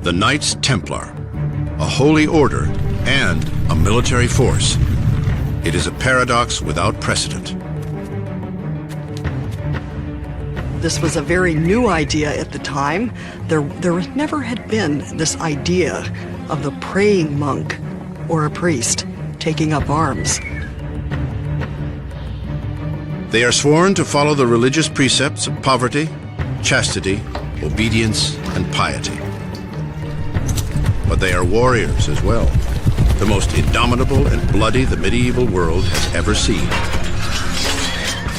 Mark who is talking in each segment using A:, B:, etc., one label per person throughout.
A: The Knights Templar, a holy order and a military force. It is a paradox without precedent.
B: This was a very new idea at the time. There never had been this idea of the praying monk or a priest taking up arms.
A: They are sworn to follow the religious precepts of poverty, chastity, obedience, and piety. But they are warriors as well, the most indomitable and bloody the medieval world has ever seen.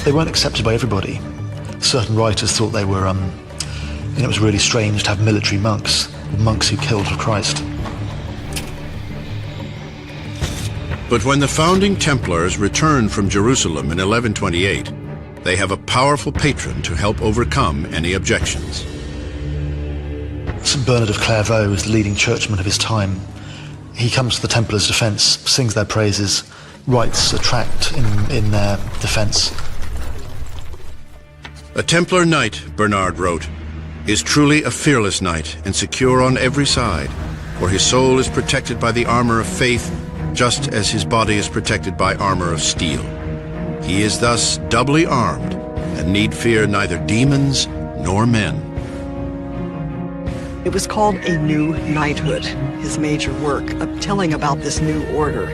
C: They weren't accepted by everybody. Certain writers thought they were, it was really strange to have military monks who killed for Christ.
A: But when the founding Templars returned from Jerusalem in 1128, they have a powerful patron to help overcome any objections.
C: St. Bernard of Clairvaux is the leading churchman of his time. He comes to the Templars' defence, sings their praises, writes a tract in their defence.
A: A Templar knight, Bernard wrote, is truly a fearless knight and secure on every side, for his soul is protected by the armor of faith, just as his body is protected by armor of steel. He is thus doubly armed and need fear neither demons nor men.
B: It was called A New Knighthood, his major work of telling about this new order.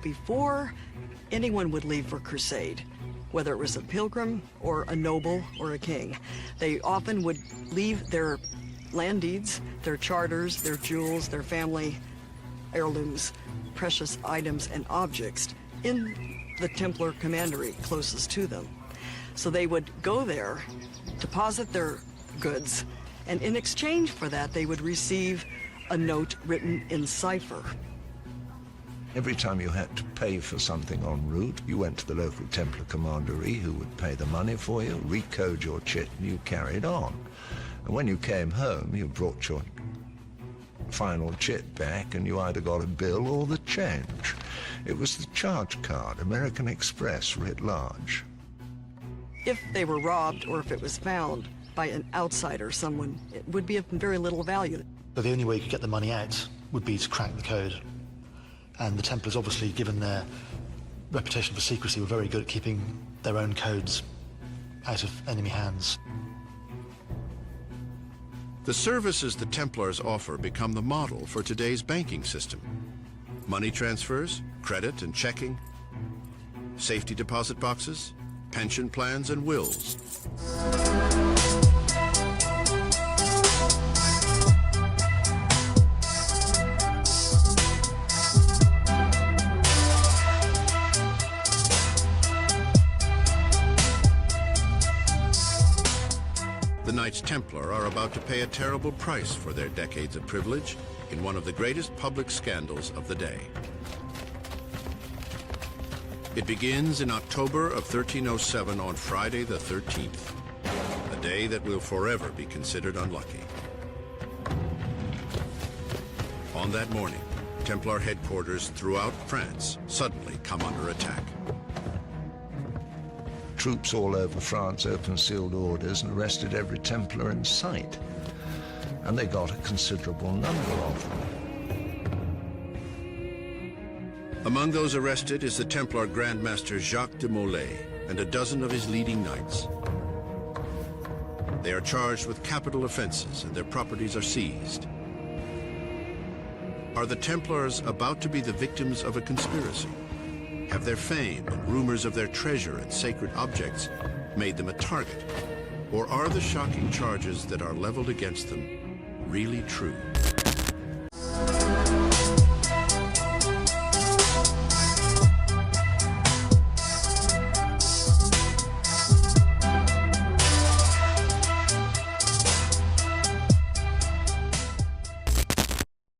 B: Before anyone would leave for crusade, whether it was a pilgrim or a noble or a king, they often would leave their land deeds, their charters, their jewels, their family heirlooms, precious items and objects in the Templar commandery closest to them. So they would go there, deposit their goods, and in exchange for that they would receive a note written in cipher.
D: Every time you had to pay for something en route, you went to the local Templar commandery who would pay the money for you, recode your chit, and you carried on. And when you came home, you brought your final chit back and you either got a bill or the change. It was the charge card, American Express writ large.
B: If they were robbed or if it was found by an outsider, someone, it would be of very little value.
C: But the only way you could get the money out would be to crack the code. And the Templars, obviously, given their reputation for secrecy, were very good at keeping their own codes out of enemy hands.
A: The services the Templars offer become the model for today's banking system. Money transfers, credit and checking, safety deposit boxes, pension plans and wills. The Knights Templar are about to pay a terrible price for their decades of privilege in one of the greatest public scandals of the day. It begins in October of 1307 on Friday the 13th, a day that will forever be considered unlucky. On that morning, Templar headquarters throughout France suddenly come under attack.
D: Troops all over France opened sealed orders and arrested every Templar in sight. And they got a considerable number of them.
A: Among those arrested is the Templar Grand Master Jacques de Molay and a dozen of his leading knights. They are charged with capital offenses and their properties are seized. Are the Templars about to be the victims of a conspiracy? Have their fame and rumors of their treasure and sacred objects made them a target? Or are the shocking charges that are leveled against them really true?